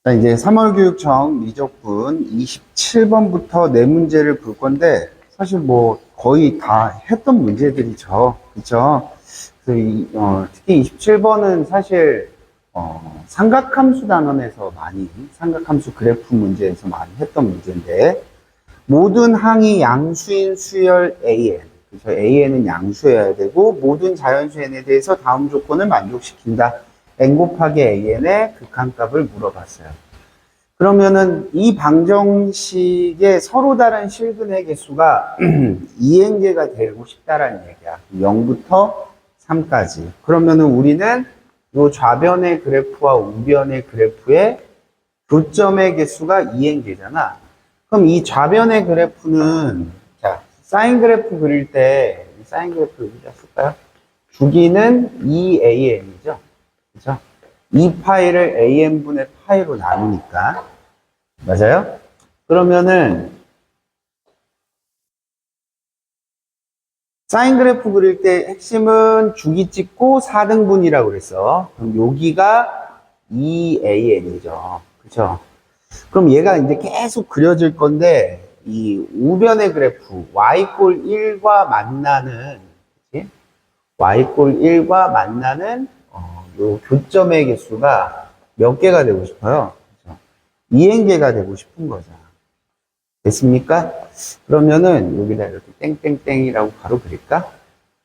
자, 이제 3월 교육청 미적분 27번부터 네 문제를 볼 건데, 사실 뭐 거의 다 했던 문제들이죠. 그쵸? 그래서 특히 27번은 사실, 삼각함수 단원에서 많이, 삼각함수 그래프 문제에서 많이 했던 문제인데, 모든 항이 양수인 수열 AN. 그래서 AN은 양수여야 되고, 모든 자연수 N에 대해서 다음 조건을 만족시킨다. N 곱하기 AN의 극한값을 물어봤어요. 그러면은 이 방정식의 서로 다른 실근의 개수가 2n개가 되고 싶다라는 얘기야. 0부터 3까지. 그러면은 우리는 이 좌변의 그래프와 우변의 그래프의 교점의 개수가 2n개잖아. 그럼 이 좌변의 그래프는, 자, 사인 그래프 그릴 때, 사인 그래프 여기다 쓸까요? 주기는 2an이죠. 그죠? 이 파이를 an분의 파이로 나누니까. 맞아요? 그러면은, 사인 그래프 그릴 때 핵심은 주기 찍고 4등분이라고 그랬어. 그럼 여기가 2an이죠. 그죠? 그럼 얘가 이제 계속 그려질 건데, 이 우변의 그래프, y꼴 1과 만나는, 그치? y꼴 1과 만나는, 요 교점의 개수가 몇 개가 되고 싶어요? 그죠? 2n개가 되고 싶은 거죠. 됐습니까? 그러면은 여기다 이렇게 땡땡땡이라고 바로 그릴까?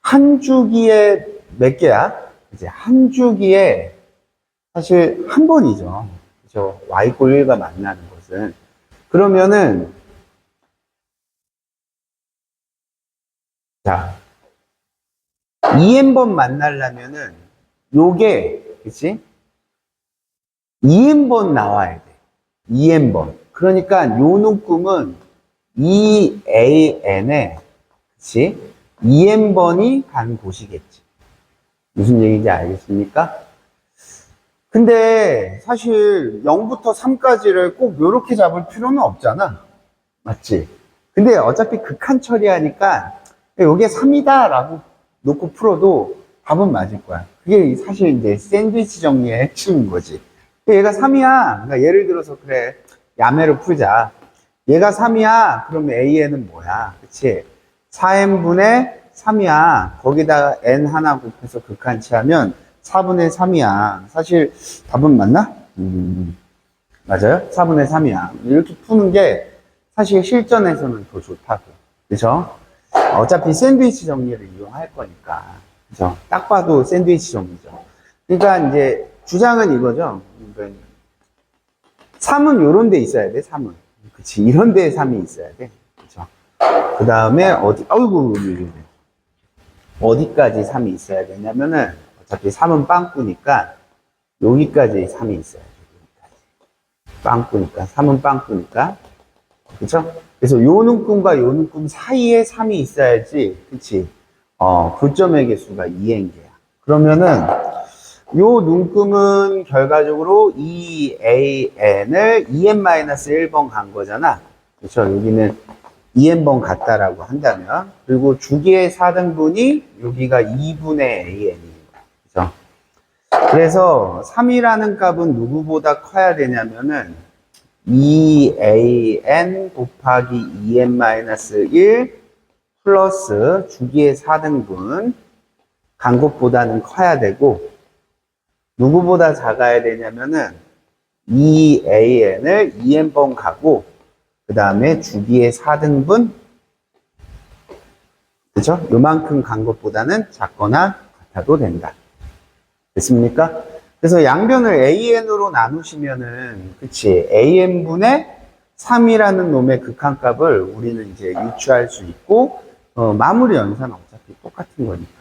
한 주기에 몇 개야? 이제 한 주기에 사실 한 번이죠. 그죠? y꼴 1과 만나는 것은. 그러면은, 자, 2n번 만나려면은, 요게, 그치? 2n번 나와야 돼. 2n번. 그러니까 요 눈금은 2an에, 그치? 2n번이 간 곳이겠지. 무슨 얘기인지 알겠습니까? 근데 사실 0부터 3까지를 꼭 요렇게 잡을 필요는 없잖아. 맞지? 근데 어차피 극한 처리하니까 요게 3이다 라고 놓고 풀어도 답은 맞을 거야. 그게 사실 이제 샌드위치 정리의 핵심인 거지. 얘가 3이야. 그러니까 예를 들어서 그래. 야매로 풀자. 얘가 3이야. 그러면 AN은 뭐야? 그치? 4n분의 3이야. 거기다가 n 하나 곱해서 극한치하면 4분의 3이야. 사실 답은 맞나? 맞아요? 4분의 3이야. 이렇게 푸는 게 사실 실전에서는 더 좋다고. 그죠? 어차피 샌드위치 정리를 이용할 거니까. 그죠? 딱 봐도 샌드위치 정리죠. 그러니까 이제 주장은 이거죠. 그러니까 3은 요런 데 있어야 돼, 3은. 그치. 이런 데에 3이 있어야 돼. 그죠? 그 다음에 어디까지 3이 있어야 되냐면은 어차피 3은 빵꾸니까 여기까지 3이 있어야 돼. 여기까지. 빵꾸니까. 3은 빵꾸니까. 그쵸? 그래서 요 눈금과 요 눈금 사이에 3이 있어야지. 그치? 교점의 개수가 2n개야. 그러면은 요 눈금은 결과적으로 2an을 2n-1번 간 거잖아. 그쵸? 여기는 2n번 갔다라고 한다면. 그리고 주기의 4등분이 여기가 2분의 an인 거야. 그죠? 그래서 3이라는 값은 누구보다 커야 되냐면은 2an 곱하기 2n-1 플러스 주기의 4등분 간 것보다는 커야 되고 누구보다 작아야 되냐면은 2an을 2n번 가고 그 다음에 주기의 4등분 그죠? 요만큼 간 것보다는 작거나 같아도 된다. 됐습니까? 그래서 양변을 an으로 나누시면은 그치 an분의 3이라는 놈의 극한값을 우리는 이제 유추할 수 있고 마무리 연산은 어차피 똑같은 거니까.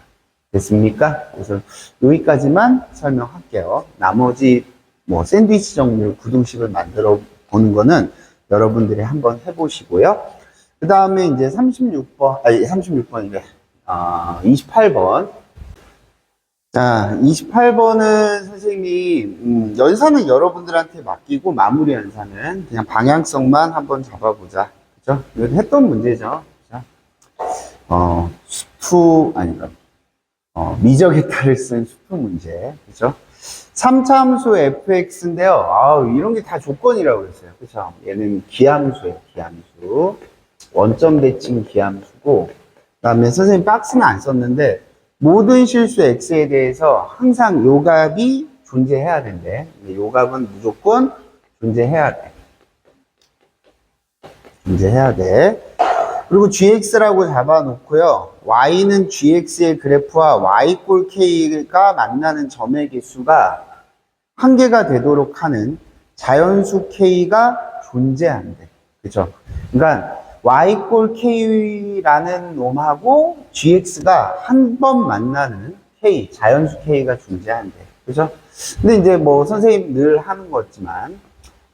됐습니까? 그래서 여기까지만 설명할게요. 나머지 뭐 샌드위치 정리로 구등식을 만들어 보는 거는 여러분들이 한번 해보시고요. 그 다음에 이제 36번이래. 28번. 자, 28번은 선생님이, 연산은 여러분들한테 맡기고 마무리 연산은 그냥 방향성만 한번 잡아보자. 그죠? 이건 했던 문제죠. 그죠? 미적의 탈을 쓴 수프 문제. 그죠? 3차 함수 fx인데요. 이런 게 다 조건이라고 그랬어요. 그쵸? 얘는 기함수예요, 기함수. 원점 대칭 기함수고, 그 다음에 선생님 박스는 안 썼는데, 모든 실수 x에 대해서 항상 요 값이 존재해야 된대. 요 값은 무조건 존재해야 돼. 존재해야 돼. 그리고 gx라고 잡아놓고요. y는 gx의 그래프와 y꼴 k가 만나는 점의 개수가 한 개가 되도록 하는 자연수 k가 존재한대. 그죠? 그러니까 y꼴 k라는 놈하고 gx가 한 번 만나는 k, 자연수 k가 존재한대. 그죠? 근데 이제 뭐 선생님 늘 하는 거지만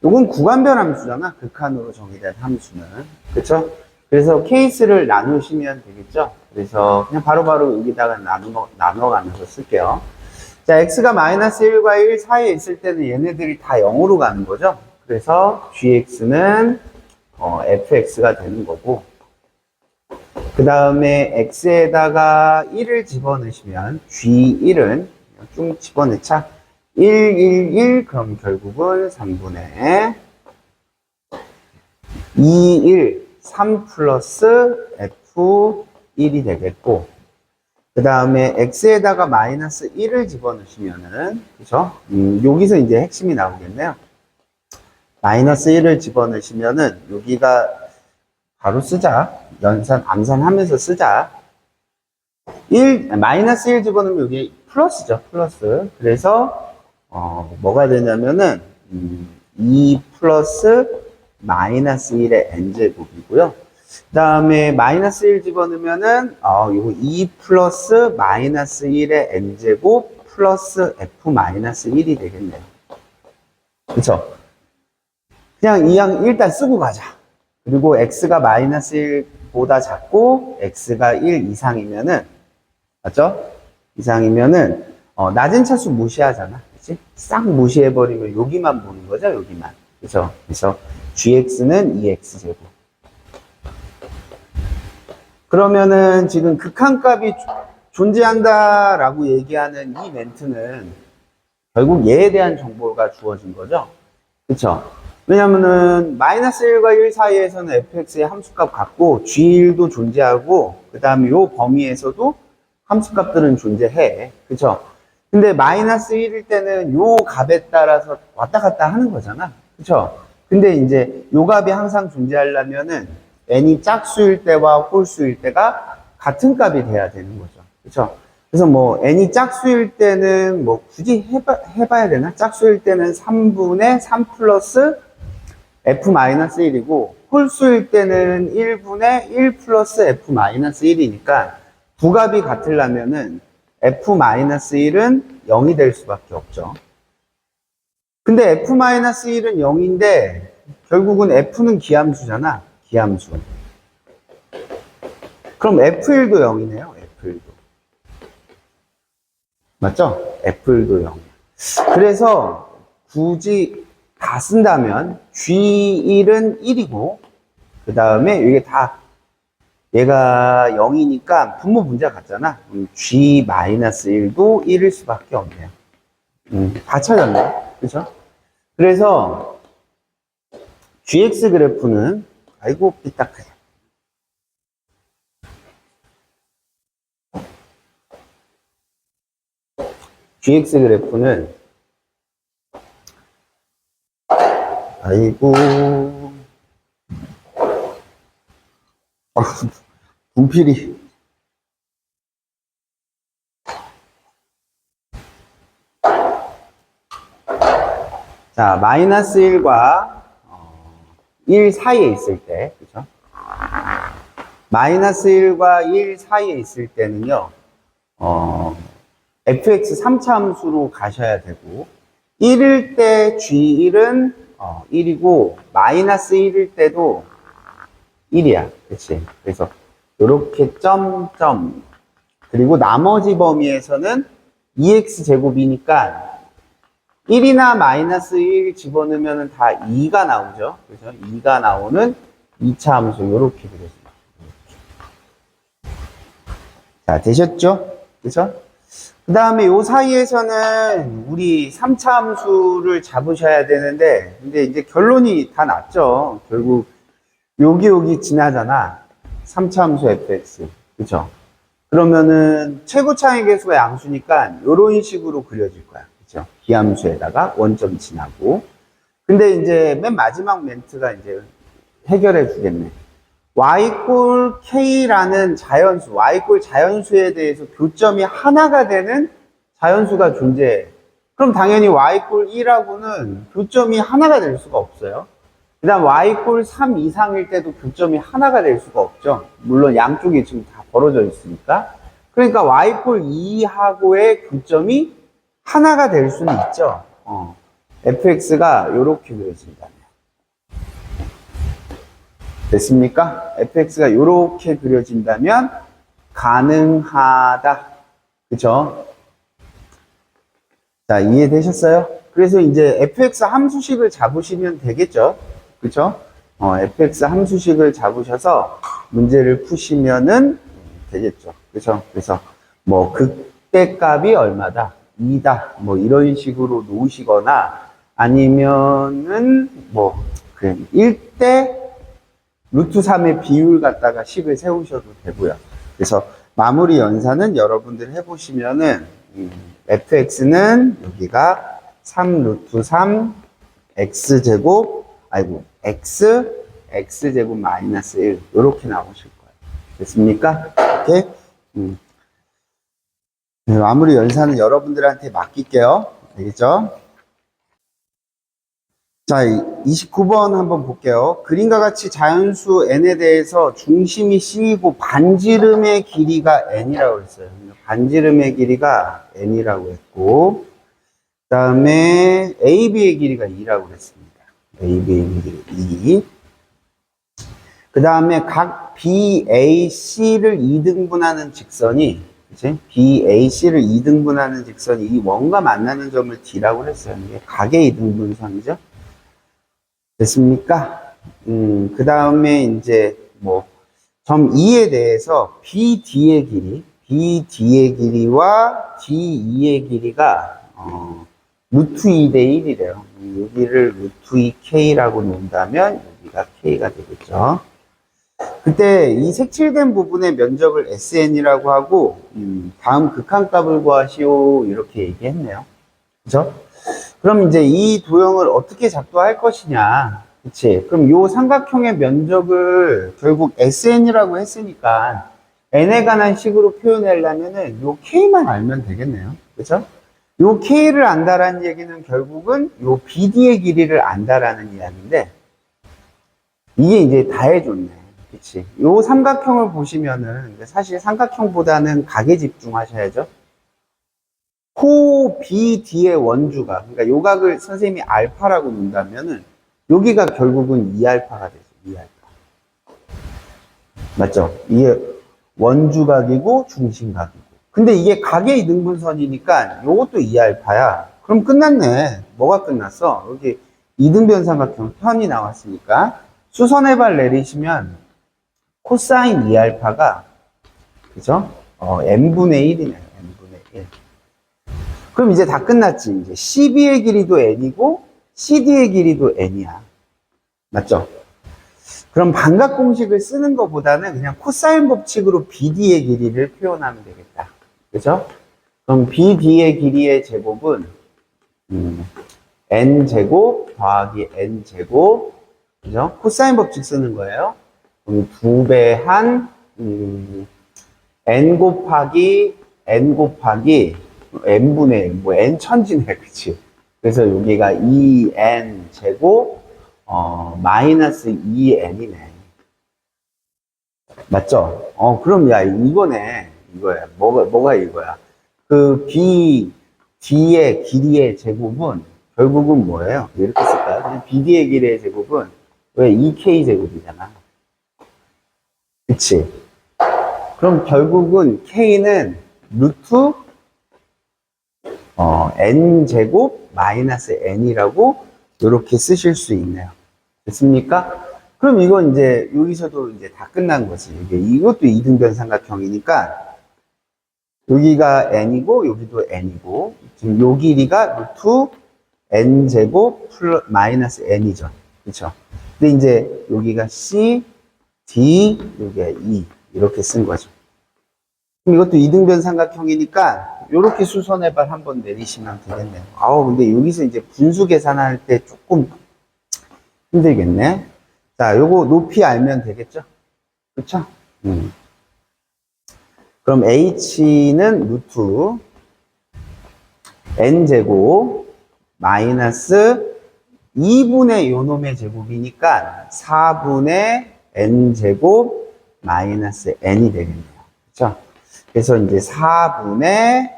이건 구간별 함수잖아. 극한으로 정의된 함수는. 그쵸? 그래서 케이스를 나누시면 되겠죠? 그래서 그냥 바로바로 여기다가 나눠가면서 쓸게요. 자, x가 마이너스 1과 1 사이에 있을 때는 얘네들이 다 0으로 가는 거죠? 그래서 gx는 fx가 되는 거고, 그 다음에 x에다가 1을 집어넣으시면 g1은 쭉 집어넣자. 1, 1, 1, 그럼 결국은 3분의 2, 1, 3 플러스 F1이 되겠고, 그 다음에 X에다가 마이너스 1을 집어넣으시면은, 그죠? 여기서 이제 핵심이 나오겠네요. 마이너스 1을 집어넣으시면은, 여기가 바로 쓰자. 암산하면서 쓰자. 마이너스 1 집어넣으면 여기 플러스죠, 플러스. 그래서, 뭐가 되냐면은, 2 플러스 마이너스 1의 n제곱이고요. 그 다음에 마이너스 1 집어넣으면은, 이거 2 플러스 마이너스 1의 n제곱 플러스 f 마이너스 1이 되겠네요. 그쵸? 그냥 이왕 일단 쓰고 가자. 그리고 x가 마이너스 1보다 작고, x가 1 이상이면은, 맞죠? 이상이면은, 낮은 차수 무시하잖아. 그치? 싹 무시해버리면 여기만 보는 거죠, 여기만. 그쵸? 그래서 gx는 2x제곱. 그러면은 지금 극한값이 존재한다라고 얘기하는 이 멘트는 결국 얘에 대한 정보가 주어진 거죠. 그쵸? 왜냐면은 마이너스 1과 1 사이에서는 fx의 함수값 같고 g1도 존재하고 그 다음에 요 범위에서도 함수값들은 존재해. 그쵸? 근데 마이너스 1일 때는 요 값에 따라서 왔다 갔다 하는 거잖아. 그쵸? 근데 이제 요 값이 항상 존재하려면은 n이 짝수일 때와 홀수일 때가 같은 값이 돼야 되는 거죠. 그쵸? 그래서 뭐 n이 짝수일 때는 뭐 굳이 해봐야 되나? 짝수일 때는 3분의 3 플러스 f-1이고 홀수일 때는 1분의 1 플러스 f-1이니까 두 값이 같으려면은 f-1은 0이 될 수밖에 없죠. 근데 f-1은 0인데 결국은 f는 기함수잖아. 기함수. 그럼 f1도 0이네요. f1도. 맞죠? f1도 0이야. 그래서 굳이 다 쓴다면 g1은 1이고 그 다음에 이게 다 얘가 0이니까 분모 분자 같잖아. g-1도 1일 수밖에 없네요. 다 찾았네. 그죠? 그래서 gx 그래프는 아이고 삐딱해. gx 그래프는 아이고 분필이 자 마이너스 1과 1 사이에 있을 때 그죠? 마이너스 1과 1 사이에 있을 때는요 fx 3차 함수로 가셔야 되고 1일 때 g1은 1이고 마이너스 1일 때도 1이야. 그치? 그래서 이렇게 점점 그리고 나머지 범위에서는 2x제곱이니까 1이나 마이너스 1 집어넣으면 다 2가 나오죠. 그래서 2가 나오는 2차 함수 이렇게 그려집니다. 자, 되셨죠? 그죠? 그 다음에 요 사이에서는 우리 3차 함수를 잡으셔야 되는데, 근데 이제 결론이 다 났죠. 결국, 여기 지나잖아. 3차 함수 fx. 그쵸? 그러면은, 최고 차이 계수가 양수니까, 요런 식으로 그려질 거야. 그쵸? 기함수에다가 원점 지나고. 근데 이제 맨 마지막 멘트가 이제 해결해 주겠네. y꼴 k라는 자연수, y꼴 자연수에 대해서 교점이 하나가 되는 자연수가 존재해. 그럼 당연히 y꼴 2라고는 교점이 하나가 될 수가 없어요. 그 다음 y꼴 3 이상일 때도 교점이 하나가 될 수가 없죠. 물론 양쪽이 지금 다 벌어져 있으니까. 그러니까 y꼴 2하고의 교점이 하나가 될 수는 있죠. fx가 이렇게 그려진다. 됐습니까? fx가 이렇게 그려진다면 가능하다. 그쵸? 자, 이해되셨어요? 그래서 이제 fx 함수식을 잡으시면 되겠죠? 그쵸? fx 함수식을 잡으셔서 문제를 푸시면은 되겠죠? 그쵸? 그래서 뭐 극대값이 얼마다? 2다. 뭐 이런 식으로 놓으시거나 아니면은 뭐 그냥 1대 루트 3의 비율 갖다가 식을 세우셔도 되고요. 그래서 마무리 연산은 여러분들 해보시면은 fx는 여기가 3 루트 3 x제곱 x제곱 마이너스 1 이렇게 나오실 거예요. 됐습니까? 이렇게 네, 마무리 연산은 여러분들한테 맡길게요. 알겠죠? 자, 29번 한번 볼게요. 그림과 같이 자연수 n에 대해서 중심이 C이고 반지름의 길이가 n이라고 했어요. 반지름의 길이가 n이라고 했고, 그 다음에 AB의 길이가 2라고 했습니다. AB의 길이가 2. 그 다음에 각 BAC를 2등분하는 직선이, 그치? BAC를 2등분하는 직선이 이 원과 만나는 점을 D라고 했어요. 이게 각의 2등분선이죠. 됐습니까? 그 다음에 이제 뭐 점 2에 대해서 BD의 길이와 D2의 길이가 루트 2대 1이래요. 여기를 루트 2K라고 놓는다면 여기가 K가 되겠죠. 그때 이 색칠된 부분의 면적을 SN이라고 하고 다음 극한값을 구하시오 이렇게 얘기했네요. 그죠? 그럼 이제 이 도형을 어떻게 작도할 것이냐. 그치? 그럼 요 삼각형의 면적을 결국 SN이라고 했으니까 n에 관한 식으로 표현하려면은 요 K만 알면 되겠네요. 그죠? 요 K를 안다라는 얘기는 결국은 요 BD의 길이를 안다라는 이야기인데 이게 이제 다 해줬네. 그치? 요 삼각형을 보시면은 사실 삼각형보다는 각에 집중하셔야죠. 코 BD의 원주가, 그러니까 요 각을 선생님이 알파라고 놓는다면은 여기가 결국은 2알파가 되죠. 2알파. 맞죠? 이게 원주각이고 중심각이고. 근데 이게 각의 이등분선이니까 요것도 2알파야. 그럼 끝났네. 뭐가 끝났어? 여기 이등변 삼각형 편이 나왔으니까 수선의 발 내리시면 코사인 2알파가 그죠? n분의 1이네요. n분의 1. 그럼 이제 다 끝났지. 이제 CB의 길이도 n이고 CD의 길이도 n이야. 맞죠? 그럼 반각 공식을 쓰는 것보다는 그냥 코사인 법칙으로 BD의 길이를 표현하면 되겠다. 그죠? 그럼 BD의 길이의 제곱은 n제곱 더하기 n제곱, 그죠? 코사인 법칙 쓰는 거예요. 그럼 2배 한 n 곱하기 n분의 1, 뭐 n 천지네, 그치? 그래서 여기가 2n 제곱 마이너스 2n이네. 맞죠? 그럼 야 이거네. 이거야. 뭐가 이거야? 그 BD의 길이의 제곱은 결국은 뭐예요? 이렇게 쓸까요? 그냥 BD의 길이의 제곱은 왜 2K 제곱이잖아. 그치? 그럼 결국은 K는 루트 n제곱 마이너스 n이라고 이렇게 쓰실 수 있네요. 됐습니까? 그럼 이건 이제 여기서도 이제 다 끝난 거지. 이것도 이등변 삼각형이니까 여기가 n이고 여기도 n이고 지금 요 길이가 루트 n제곱 마이너스 n이죠. 그쵸? 근데 이제 여기가 c, d, 여기가 e 이렇게 쓴 거죠. 그럼 이것도 이등변 삼각형이니까 이렇게 수선해발 한번 내리시면 되겠네요. 아우 근데 여기서 이제 분수 계산할 때 조금 힘들겠네. 자, 요거 높이 알면 되겠죠? 그쵸? 그럼 h는 루트 n제곱 마이너스 2분의 요놈의 제곱이니까 4분의 n제곱 마이너스 n이 되겠네요. 그쵸? 그래서 이제 4분의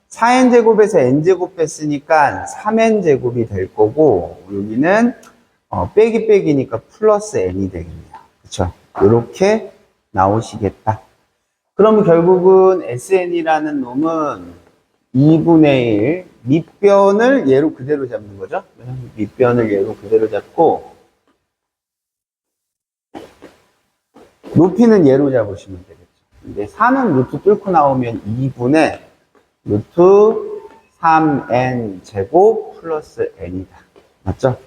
4n제곱에서 n제곱 뺐으니까 3n제곱이 될 거고 여기는 빼기 빼기니까 플러스 n이 되겠네요. 그쵸? 이렇게 나오시겠다. 그럼 결국은 SN이라는 놈은 2분의 1 밑변을 얘로 그대로 잡는 거죠. 밑변을 얘로 그대로 잡고 높이는 얘로 잡으시면 되겠죠. 근데 4는 루트 뚫고 나오면 2분의 루트 3n 제곱 플러스 n이다. 맞죠?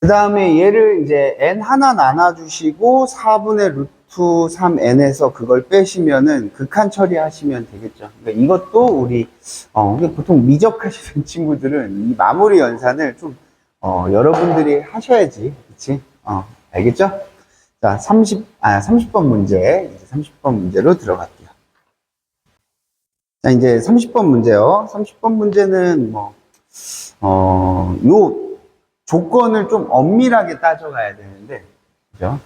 그 다음에 얘를 이제 n 하나 나눠주시고 4분의 루트 3n에서 그걸 빼시면은 극한 처리하시면 되겠죠. 그러니까 이것도 우리 보통 미적하시는 친구들은 이 마무리 연산을 좀 여러분들이 하셔야지, 그치? 알겠죠? 자, 30번 문제, 이제 30번 문제로 들어갈게요. 자, 이제 30번 문제요. 30번 문제는 요 조건을 좀 엄밀하게 따져가야 되는데, 그죠?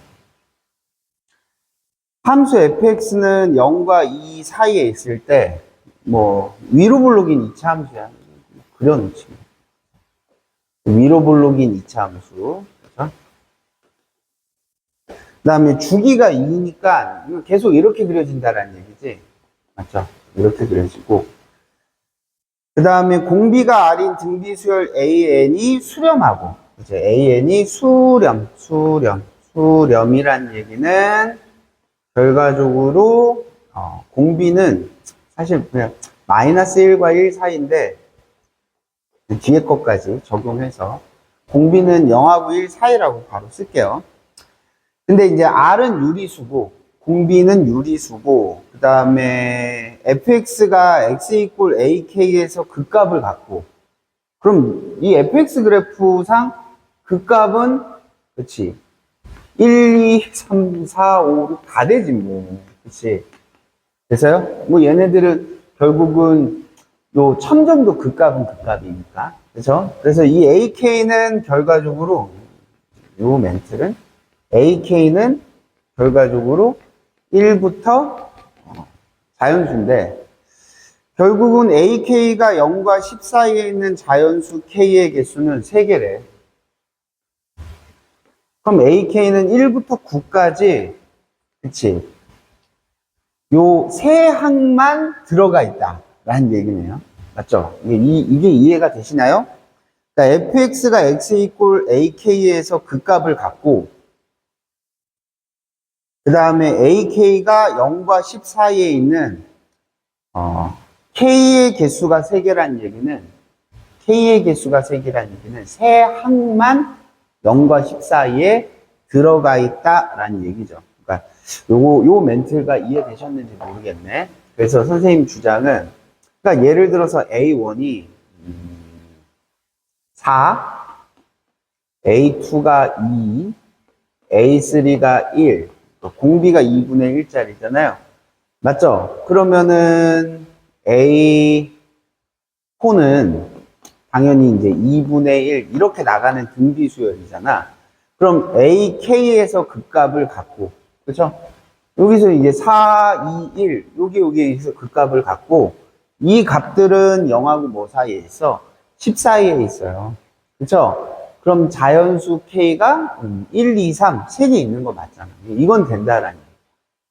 함수 fx는 0과 2 사이에 있을 때, 위로 블록인 2차 함수야. 그려놓지. 위로 블록인 2차 함수. 그죠? 그 다음에 주기가 2니까 계속 이렇게 그려진다라는 얘기지. 맞죠? 이렇게 그려지고. 그 다음에 공비가 R인 등비수열 AN이 수렴하고, 이제 AN이 수렴이란 얘기는 결과적으로, 공비는 사실 그냥 마이너스 1과 1 사이인데, 뒤에 것까지 적용해서, 공비는 0하고 1 사이라고 바로 쓸게요. 근데 이제 R은 유리수고, 공비는 유리수고, 그 다음에 fx가 x 이꼴 ak에서 그 값을 갖고, 그럼 이 fx 그래프상 그 값은, 그치, 1, 2, 3, 4, 5, 6 다 되지, 그치. 그래서요? 얘네들은 결국은 요 첨정도 그 값은 그 값이니까. 그죠? 그래서 이 ak는 결과적으로, 요 멘트는, ak는 결과적으로 1부터 자연수인데, 결국은 ak가 0과 10 사이에 있는 자연수 k의 개수는 3개래. 그럼 ak는 1부터 9까지, 그치? 요 세 항만 들어가 있다. 라는 얘기네요. 맞죠? 이게 이해가 되시나요? 그러니까 fx가 x 이꼴 ak에서 그 값을 갖고, 그 다음에 ak가 0과 10 사이에 있는, k의 개수가 3개란 얘기는, 세 항만 0과 10 사이에 들어가 있다라는 얘기죠. 그러니까 요 멘트가 이해되셨는지 모르겠네. 그래서 선생님 주장은, 그러니까 예를 들어서 A1이 4, A2가 2, A3가 1, 공비가 2분의 1짜리잖아요. 맞죠? 그러면은 A4는 당연히 이제 2분의 1 이렇게 나가는 등비수열이잖아. 그럼 AK에서 그 값을 갖고, 그렇죠? 여기서 이제 4, 2, 1 여기에서 그 값을 갖고 이 값들은 0하고 사이에 있어? 10 사이에 있어요. 그렇죠? 그럼 자연수 K가 1, 2, 3 3개 있는 거 맞잖아. 이건 된다라는 얘기.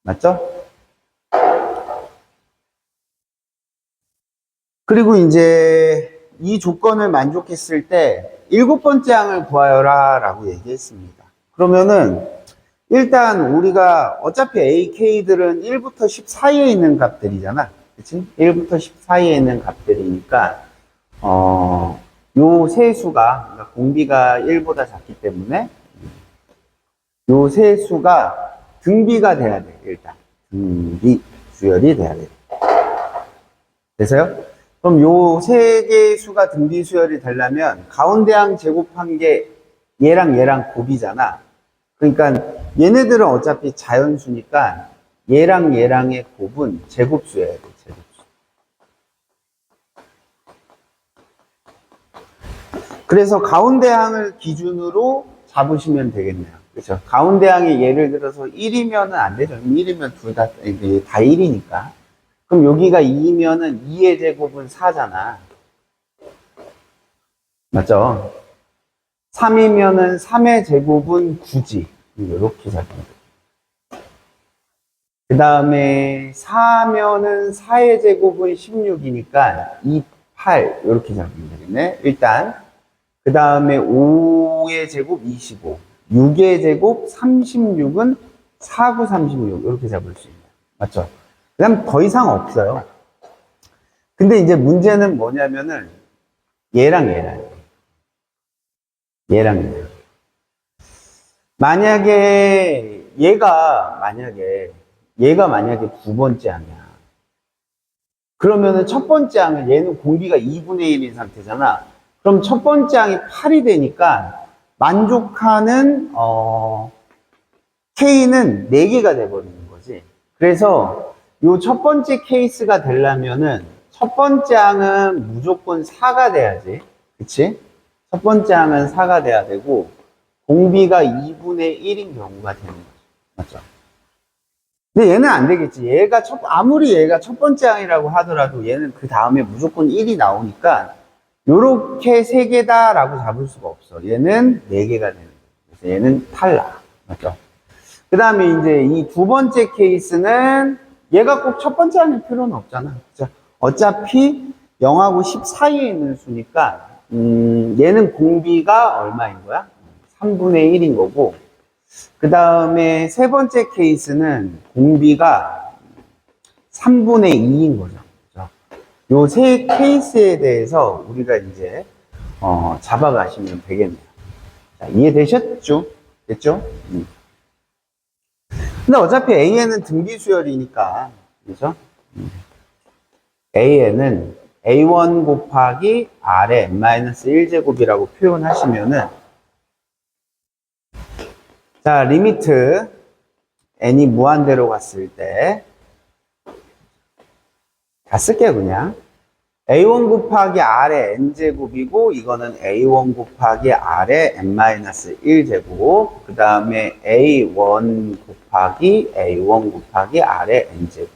맞죠? 그리고 이제 이 조건을 만족했을 때 7번째 항을 구하여라 라고 얘기했습니다. 그러면은 일단 우리가 어차피 AK들은 1부터 10 사이에 있는 값들이잖아. 그치? 1부터 10 사이에 있는 값들이니까, 요 세 수가, 그러니까 공비가 1보다 작기 때문에, 요 세 수가 등비가 돼야 돼, 일단. 등비, 수열이 돼야 돼. 됐어요? 그럼 요 세 개의 수가 등비 수열이 되려면, 가운데 항 제곱한 게 얘랑 곱이잖아. 그러니까 얘네들은 어차피 자연수니까 얘랑 얘랑의 곱은 제곱수여야 돼, 제곱수. 그래서 가운데 항을 기준으로 잡으시면 되겠네요. 그렇죠? 가운데 항이 예를 들어서 1이면은 안 되죠. 1이면 둘 다 1이니까. 그럼 여기가 2이면은 2의 제곱은 4잖아. 맞죠? 3이면은 3의 제곱은 9지. 이렇게 잡으면 돼. 그 다음에 4면은 4의 제곱은 16이니까 2, 8 이렇게 잡으면 되겠네. 일단 그 다음에 5의 제곱 25, 6의 제곱 36은 4, 9, 36 이렇게 잡을 수 있네요. 맞죠? 그 다음 더 이상 없어요. 근데 이제 문제는 뭐냐면은 얘랑 얘랑 만약에 얘가 두 번째 항이야. 그러면은 첫 번째 항은 얘는 공비가 2분의 1인 상태잖아. 그럼 첫 번째 항이 8이 되니까 만족하는 K는 4개가 돼버리는 거지. 그래서 요 첫 번째 케이스가 되려면은 첫 번째 항은 무조건 4가 돼야지. 그치? 첫 번째 항은 4가 돼야 되고 공비가 2분의 1인 경우가 되는 거죠. 맞죠? 근데 얘는 안 되겠지. 아무리 얘가 첫 번째 항이라고 하더라도 얘는 그 다음에 무조건 1이 나오니까 요렇게 3개다라고 잡을 수가 없어. 얘는 4개가 되는 거예요. 그래서 얘는 탈락. 맞죠? 그 다음에 이제 이 두 번째 케이스는 얘가 꼭 첫 번째 항일 필요는 없잖아. 그죠? 어차피 0하고 10 사이에 있는 수니까 얘는 공비가 얼마인 거야? 3분의 1인 거고 그 다음에 세 번째 케이스는 공비가 3분의 2인 거죠. 요 세 케이스에 대해서 우리가 이제 잡아가시면 되겠네요. 자, 이해되셨죠? 됐죠? 근데 어차피 AN은 등비수열이니까 그죠? AN은 A1 곱하기 R의 n-1제곱이라고 표현하시면은 자, 리미트 n이 무한대로 갔을 때 다 쓸게요, 그냥. A1 곱하기 R의 n제곱이고, 이거는 A1 곱하기 R의 n-1제곱, 그 다음에 A1 곱하기 A1 곱하기 R의 n제곱,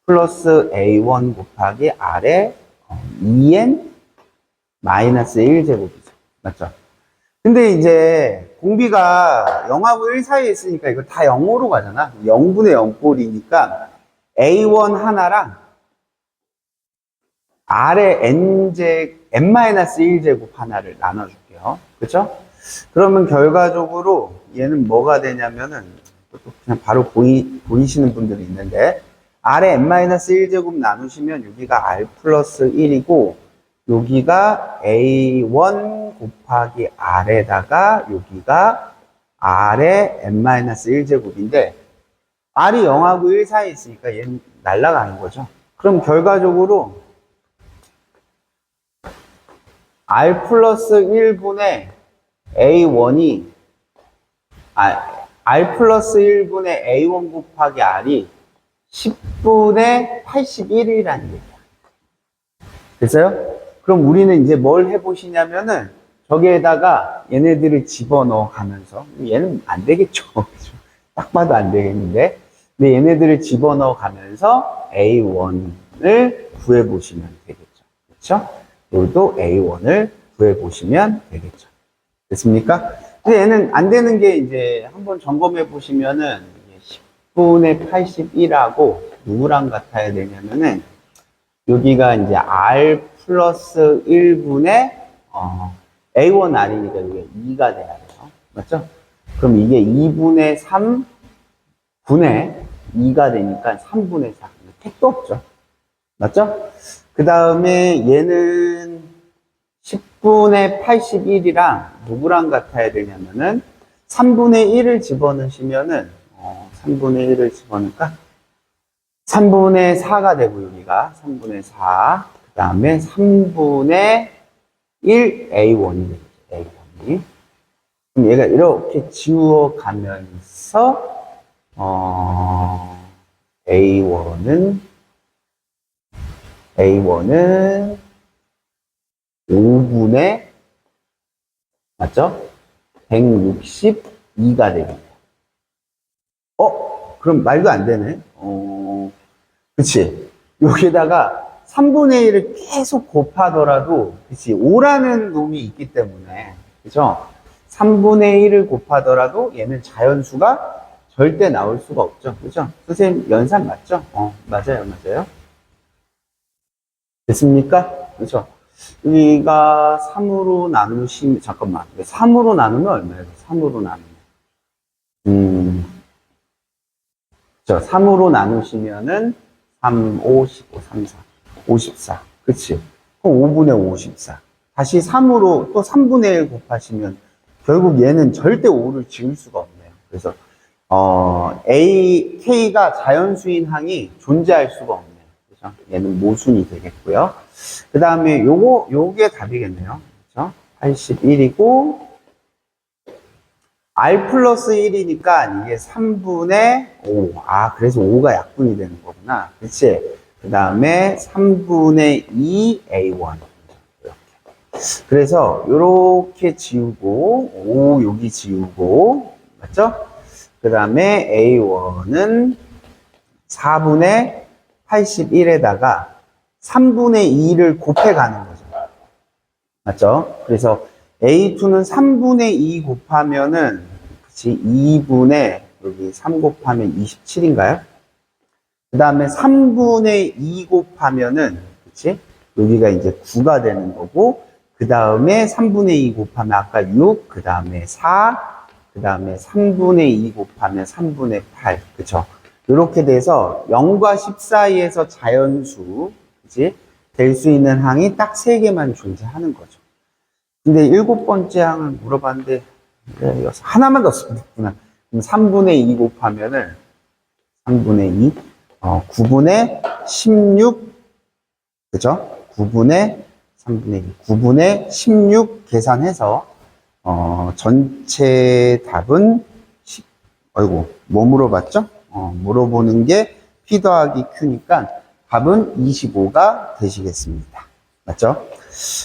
플러스 A1 곱하기 R의 2n 마이너스 1제곱이죠. 맞죠? 근데 이제 공비가 0하고 1 사이에 있으니까 이거 다 0으로 가잖아. 0분의 0꼴이니까 A1 하나랑 R의 n-1제곱 하나를 나눠줄게요. 그쵸? 그러면 결과적으로 얘는 뭐가 되냐면은 그냥 바로 보이시는 분들이 있는데 R의 n-1제곱 나누시면 여기가 R 플러스 1이고 여기가 A1 곱하기 R에다가 여기가 R의 n-1제곱인데 R이 0하고 1 사이에 있으니까 얘는 날아가는 거죠. 그럼 결과적으로 R 플러스 1분의 A1이 R 플러스 1분의 A1 곱하기 R이 10분의 81이라는 얘기야. 됐어요? 그럼 우리는 이제 뭘 해보시냐면은 저기에다가 얘네들을 집어넣어 가면서 얘는 안 되겠죠. 딱 봐도 안 되겠는데 근데 얘네들을 집어넣어 가면서 A1을 구해보시면 되겠죠. 그렇죠? 여기도 A1을 구해보시면 되겠죠. 됐습니까? 근데 얘는 안 되는 게 이제 한번 점검해 보시면은 10분의 81하고 누구랑 같아야 되냐면은 여기가 이제 R 플러스 1분의 A1R이니까 이게 2가 돼야 돼요. 맞죠? 그럼 이게 2분의 3 분의 2가 되니까 3분의 4. 택도 없죠. 맞죠? 그 다음에 얘는 10분의 81이랑 누구랑 같아야 되냐면은 3분의 1을 집어넣으시면은 3분의 1을 집어넣을까? 3분의 4가 되고 여기가 3분의 4. 그 다음에 3분의 1 A1이 되죠. A1이. 그럼 얘가 이렇게 지워가면서 A1은 5분의 맞죠? 162가 되겠네요. 그럼 말도 안 되네. 그치? 여기다가 3분의 1을 계속 곱하더라도, 그치? 5라는 놈이 있기 때문에, 그죠? 3분의 1을 곱하더라도 얘는 자연수가 절대 나올 수가 없죠. 그죠? 선생님, 연산 맞죠? 맞아요, 맞아요. 됐습니까? 그죠? 여기가 3으로 나누시면, 잠깐만. 3으로 나누면 얼마예요? 3으로 나누면. 3으로 나누시면은 3, 5, 15, 3, 4. 54. 그치? 그럼 5분의 54. 다시 3으로 또 3분의 1 곱하시면 결국 얘는 절대 5를 지울 수가 없네요. 그래서, K가 자연수인 항이 존재할 수가 없네요. 그죠? 얘는 모순이 되겠고요. 그 다음에 요게 답이겠네요. 그죠? 81이고, R 플러스 1이니까 이게 3분의 5. 그래서 5가 약분이 되는 거구나. 그치? 그 다음에 3분의 2 A1. 이렇게. 그래서 요렇게 지우고, 5 여기 지우고, 맞죠? 그 다음에 A1은 4분의 81에다가 3분의 2를 곱해가는 거죠. 맞죠? 그래서 A2는 3분의 2 곱하면은, 그치, 2분의, 여기 3 곱하면 27인가요? 그 다음에 3분의 2 곱하면은, 그치, 여기가 이제 9가 되는 거고, 그 다음에 3분의 2 곱하면 아까 6, 그 다음에 4, 그 다음에 3분의 2 곱하면 3분의 8, 그쵸? 이렇게 돼서 0과 10 사이에서 자연수, 그치? 될 수 있는 항이 딱 3개만 존재하는 거죠. 근데 7번째 항을 물어봤는데, 하나만 더 쓰면 됐구나. 그럼 3분의 2 곱하면은, 3분의 2, 9분의 16, 그죠? 9분의 3분의 2, 9분의 16 계산해서, 전체 답은, 뭐 물어봤죠? 물어보는 게 P 더하기 Q니까 답은 25가 되시겠습니다. 맞죠?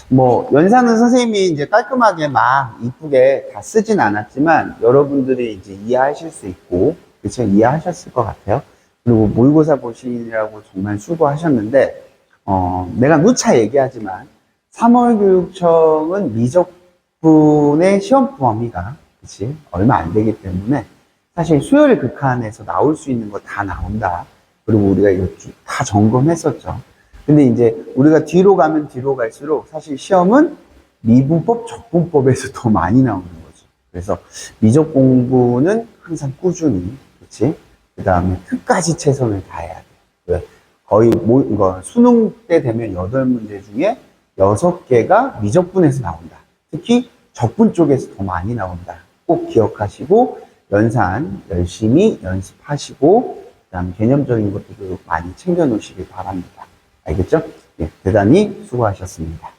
뭐, 연산은 선생님이 이제 깔끔하게 막 이쁘게 다 쓰진 않았지만, 여러분들이 이제 이해하실 수 있고, 그쵸? 이해하셨을 것 같아요. 그리고 모의고사 보시느라고 정말 수고하셨는데, 내가 누차 얘기하지만, 3월 교육청은 미적분의 시험 범위가, 그치? 얼마 안 되기 때문에, 사실 수요일 극한에서 나올 수 있는 거 다 나온다. 그리고 우리가 이거 다 점검했었죠. 근데 이제 우리가 뒤로 가면 뒤로 갈수록 사실 시험은 미분법, 적분법에서 더 많이 나오는 거죠. 그래서 미적 공부는 항상 꾸준히, 그치? 그 다음에 끝까지 최선을 다해야 돼요. 왜? 거의 수능 때 되면 8문제 중에 6개가 미적분에서 나온다. 특히 적분 쪽에서 더 많이 나온다. 꼭 기억하시고 연산 열심히 연습하시고 그다음 개념적인 것들도 많이 챙겨 놓으시길 바랍니다. 알겠죠? 네, 대단히 수고하셨습니다.